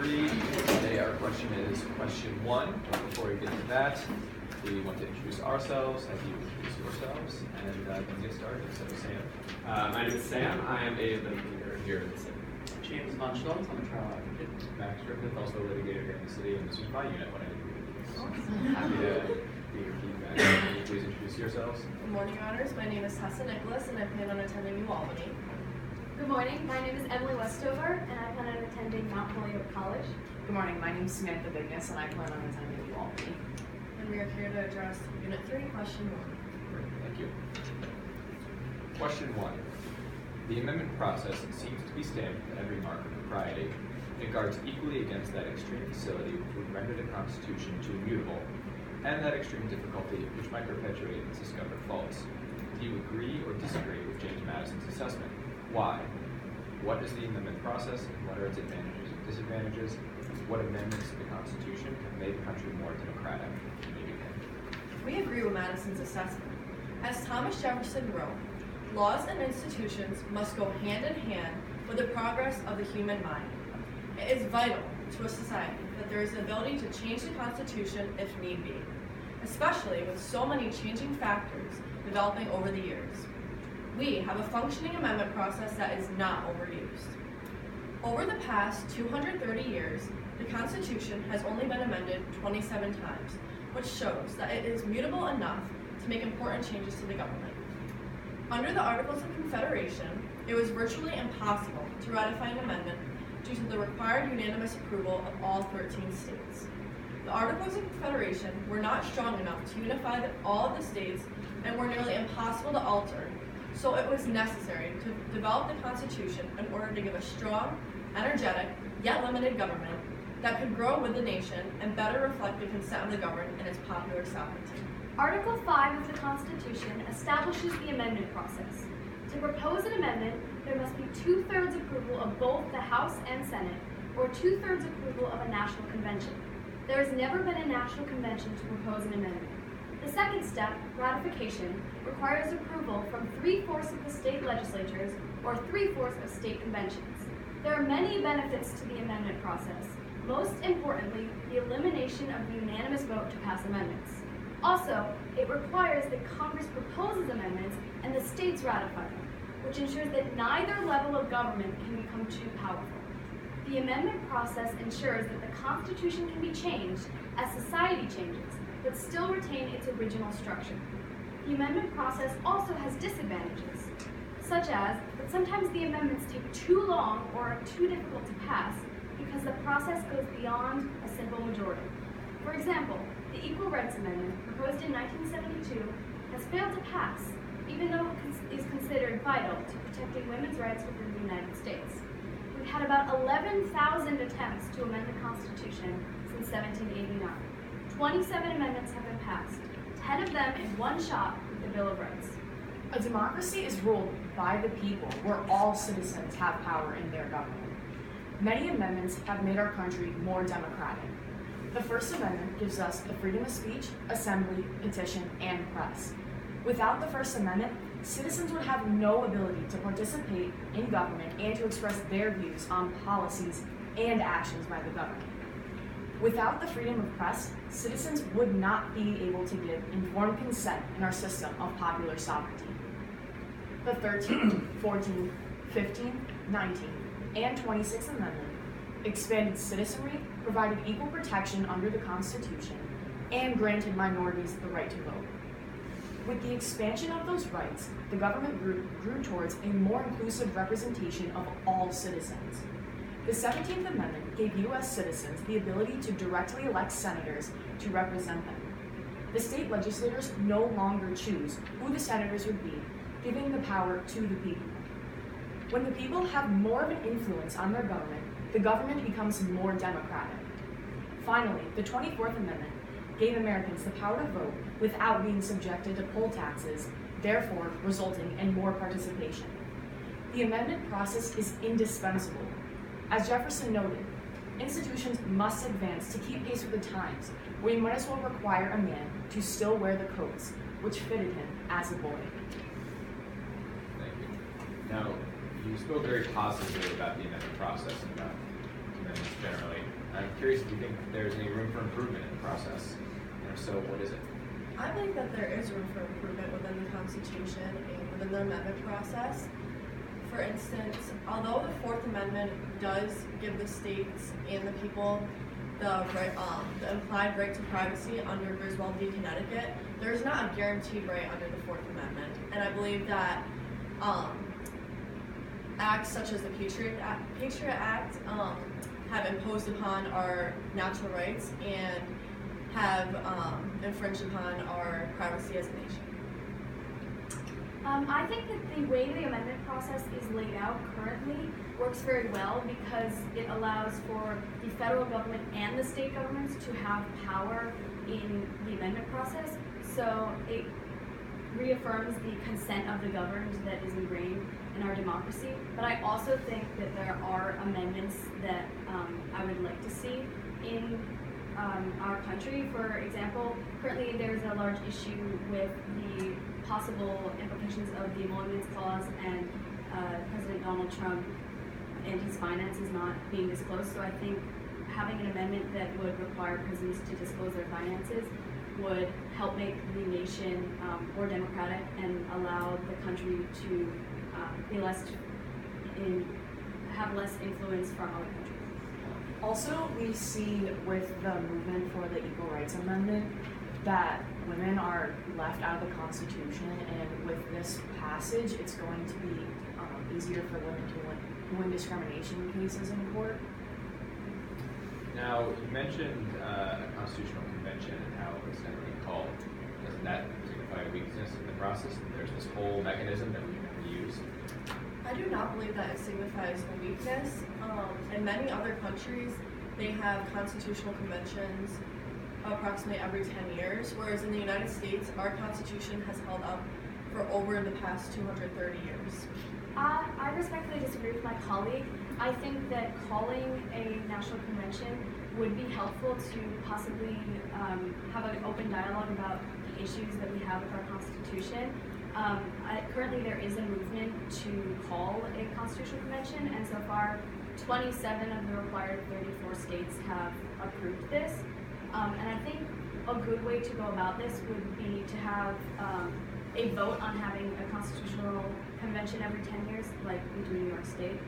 3. Today our question is question 1. Before we get to that, we want to introduce ourselves, have you introduce yourselves, and then get started. So Sam. My name is Sam. I am a litigator here in the city. James Von Schultz, I'm a trial advocate. Max Strickland, also a litigator here in the city, and this was my unit when I did this. Happy to be your feedback. Can you please introduce yourselves? Good morning, Your Honors. My name is Tessa Nicholas, and I plan on attending New Albany. Good morning. My name is Emily Westover, and I plan on attending Mount Holyoke College. Good morning. My name is Samantha Bigness, and I plan on attending New Albany. And we are here to address Unit 3, Question 1. Great, thank you. Question 1. The amendment process seems to be stamped with every mark of propriety. It guards equally against that extreme facility which would render the Constitution too immutable, and that extreme difficulty which might perpetuate its discovered faults. Do you agree or disagree with James Madison's assessment? Why? What is the amendment process, and what are its advantages and disadvantages? What amendments to the Constitution have made the country more democratic? We agree with Madison's assessment. As Thomas Jefferson wrote, laws and institutions must go hand in hand with the progress of the human mind. It is vital to a society that there is the ability to change the Constitution if need be, especially with so many changing factors developing over the years. We have a functioning amendment process that is not overused. Over the past 230 years, the Constitution has only been amended 27 times, which shows that it is mutable enough to make important changes to the government. Under the Articles of Confederation, it was virtually impossible to ratify an amendment due to the required unanimous approval of all 13 states. The Articles of Confederation were not strong enough to unify all of the states and were nearly impossible to alter, so it was necessary to develop the Constitution in order to give a strong, energetic, yet limited government that could grow with the nation and better reflect the consent of the governed and its popular sovereignty. Article 5 of the Constitution establishes the amendment process. To propose an amendment, there must be 2/3 approval of both the House and Senate, or 2/3 approval of a national convention. There has never been a national convention to propose an amendment. The second step, ratification, requires approval from 3/4 of the state legislatures or 3/4 of state conventions. There are many benefits to the amendment process. Most importantly, the elimination of the unanimous vote to pass amendments. Also, it requires that Congress proposes amendments and the states ratify them, which ensures that neither level of government can become too powerful. The amendment process ensures that the Constitution can be changed as society changes, but still retain its original structure. The amendment process also has disadvantages, such as that sometimes the amendments take too long or are too difficult to pass because the process goes beyond a simple majority. For example, the Equal Rights Amendment, proposed in 1972, has failed to pass, even though it is considered vital to protecting women's rights within the United States. We've had about 11,000 attempts to amend the Constitution since 1789. 27 amendments have been passed, 10 of them in one shot with the Bill of Rights. A democracy is ruled by the people, where all citizens have power in their government. Many amendments have made our country more democratic. The First Amendment gives us the freedom of speech, assembly, petition, and press. Without the First Amendment, citizens would have no ability to participate in government and to express their views on policies and actions by the government. Without the freedom of press, citizens would not be able to give informed consent in our system of popular sovereignty. The 13th, 14th, 15th, 19th, and 26th Amendment expanded citizenry, provided equal protection under the Constitution, and granted minorities the right to vote. With the expansion of those rights, the government grew towards a more inclusive representation of all citizens. The 17th Amendment gave U.S. citizens the ability to directly elect senators to represent them. The state legislators no longer choose who the senators would be, giving the power to the people. When the people have more of an influence on their government becomes more democratic. Finally, the 24th Amendment gave Americans the power to vote without being subjected to poll taxes, therefore resulting in more participation. The amendment process is indispensable. As Jefferson noted, institutions must advance to keep pace with the times. We might as well require a man to still wear the coats which fitted him as a boy. Thank you. Now, you spoke very positively about the amendment process and about amendments generally. curious if you think there's any room for improvement in the process, and if so, what is it? I believe that there is room for improvement within the Constitution and within the amendment process. For instance, although the Fourth Amendment does give the states and the people the right, the implied right to privacy under Griswold v. Connecticut, there is not a guaranteed right under the Fourth Amendment, and I believe that acts such as the Patriot Act have imposed upon our natural rights and have infringed upon our privacy as a nation. I think that the way the amendment process is laid out currently works very well because it allows for the federal government and the state governments to have power in the amendment process. So it reaffirms the consent of the governed that is ingrained in our democracy. But I also think that there are amendments that I would like to see in our country. For example, currently there's a large issue with the possible implications of the Emoluments Clause and President Donald Trump and his finances not being disclosed. So I think having an amendment that would require prisons to disclose their finances would help make the nation more democratic and allow the country to have less influence from other countries. Also, we see with the movement for the Equal Rights Amendment that women are left out of the Constitution, and with this passage, it's going to be easier for women to win discrimination cases in court. Now, you mentioned a constitutional convention and how it's never been called. Doesn't that signify a weakness in the process? There's this whole mechanism that we never use. I do not believe that it signifies a weakness. In many other countries, they have constitutional conventions approximately every 10 years, whereas in the United States, our Constitution has held up for over the past 230 years. I respectfully disagree with my colleague. I think that calling a national convention would be helpful to possibly have an open dialogue about the issues that we have with our Constitution. Currently, there is a movement to call a constitutional convention, and so far, 27 of the required 34 states have approved this. And I think a good way to go about this would be to have a vote on having a constitutional convention every 10 years, like we do in New York State.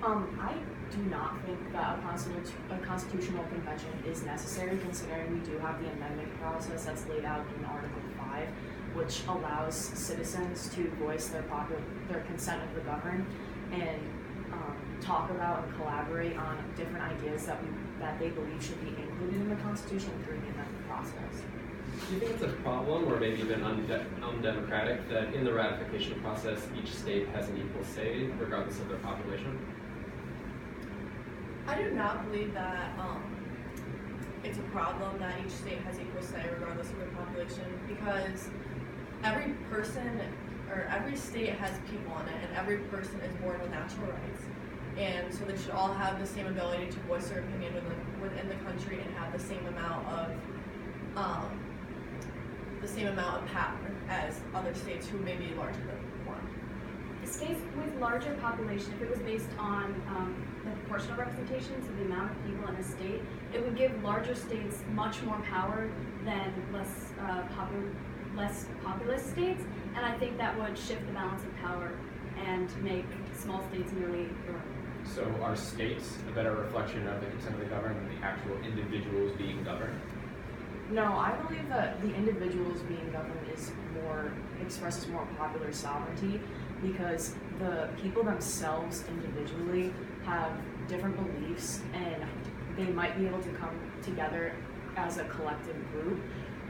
I do not think that a constitutional convention is necessary, considering we do have the amendment process that's laid out in Article 5, which allows citizens to voice their consent of the governed and talk about and collaborate on different ideas that they believe should be included in the Constitution through the amendment process. Do you think it's a problem or maybe even undemocratic that in the ratification process each state has an equal say regardless of their population? I do not believe that it's a problem that each state has equal say regardless of their population, because every person or every state has people in it, and every person is born with natural rights, and so they should all have the same ability to voice their opinion within the country and have the same amount of power as other states who may be larger than one. States with larger population, if it was based on the proportional representation, so the amount of people in a state, it would give larger states much more power than less populous states, and I think that would shift the balance of power and make small states nearly irrelevant. So are states a better reflection of the consent of the governed than the actual individuals being governed? No, I believe that the individuals being governed expresses more popular sovereignty, because the people themselves individually have different beliefs and they might be able to come together as a collective group,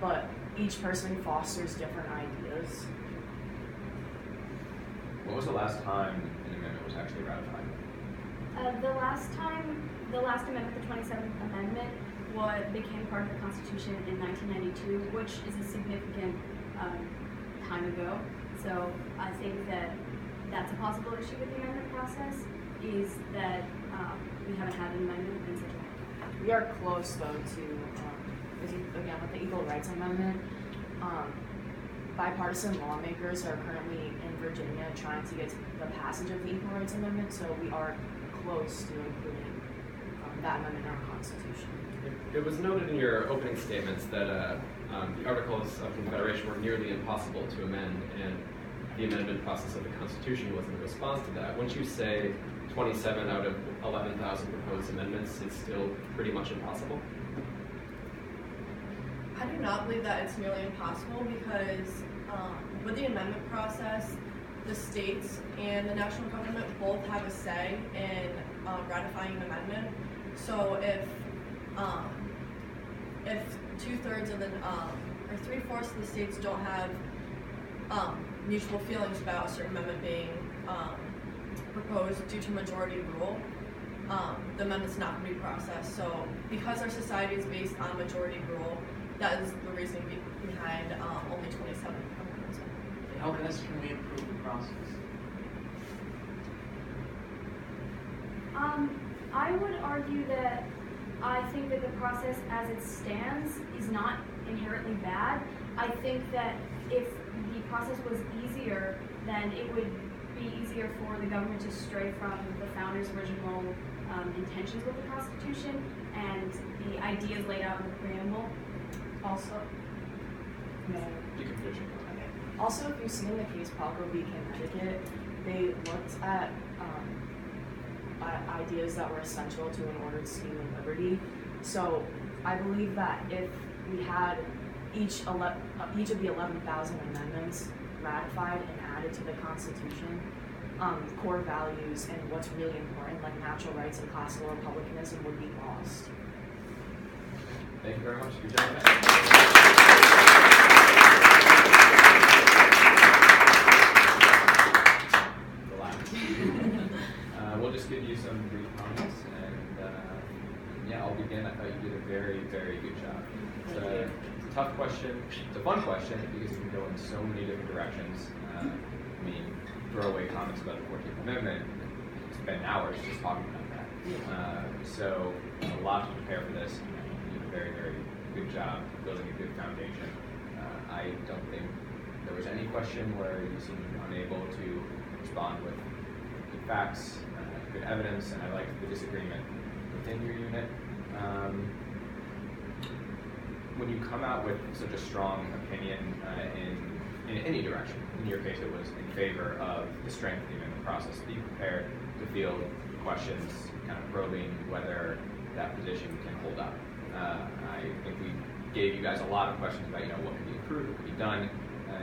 but each person fosters different ideas. When was the last time an amendment was actually ratified? The last amendment, the 27th Amendment, became part of the Constitution in 1992, which is a significant time ago. So I think that that's a possible issue with the amendment process, is that we haven't had an amendment in such a long time. We are close, though, to, again, with the Equal Rights Amendment, bipartisan lawmakers are currently in Virginia trying to get the passage of the Equal Rights Amendment, so we are close to including that amendment in our Constitution. It was noted in your opening statements that the Articles of Confederation were nearly impossible to amend, and the amendment process of the Constitution was in response to that. Wouldn't you say 27 out of 11,000 proposed amendments is still pretty much impossible? I do not believe that it's nearly impossible because with the amendment process, the states and the national government both have a say in ratifying an amendment. So if 2/3 of the or 3/4 of the states don't have mutual feelings about a certain amendment being proposed due to majority rule, the amendment's not going to be processed. So because our society is based on majority rule, that is the reasoning behind only 27 amendments. How best can we improve the process? I would argue that I think that the process as it stands is not inherently bad. I think that if the process was easier, then it would be easier for the government to stray from the founders' original intentions with the Constitution and the ideas laid out in the preamble. Also, You can finish it. Also, if you've seen the case Palco v. Connecticut, they looked at ideas that were essential to an ordered scheme of liberty. So I believe that if we had each of the 11,000 amendments ratified and added to the Constitution, core values and what's really important, like natural rights and classical republicanism, would be lost. Thank you very much. Good job. Relax. We'll just give you some brief comments, and yeah, I'll begin. I thought you did a very, very good job. It's a tough question. It's a fun question because it can go in so many different directions. I mean, throwaway comments about the 14th Amendment, spend hours just talking about that. So a lot to prepare for this. You did a very, very good job building a good foundation. I don't think there was any question where you seemed unable to respond with good facts, good evidence, and I liked the disagreement within your unit. When you come out with such a strong opinion in any direction, in your case it was in favor of the strength of the amendment process, be prepared to field questions kind of probing whether that position can hold up. I think we gave you guys a lot of questions about, what can be improved, what can be done.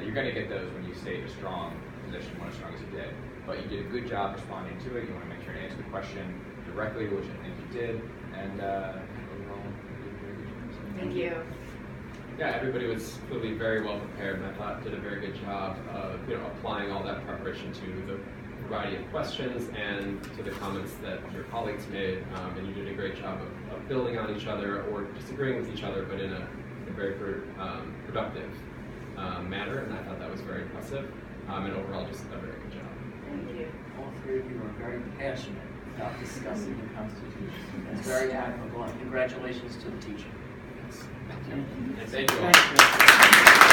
You're going to get those when you state a strong position, one as strong as you did. But you did a good job responding to it. You want to make sure to answer the question directly, which I think you did. And overall, you did a very good job. So Thank you. Yeah, everybody was clearly very well prepared, and I thought did a very good job of applying all that preparation to the variety of questions and to the comments that your colleagues made. And you did a great job of building on each other or disagreeing with each other, but in a very productive manner. And I thought that was very impressive. And overall, just a very good job. Thank you. All three of you are very passionate about discussing the Constitution. It's very admirable, and congratulations to the teacher. Thank you all. Thank you.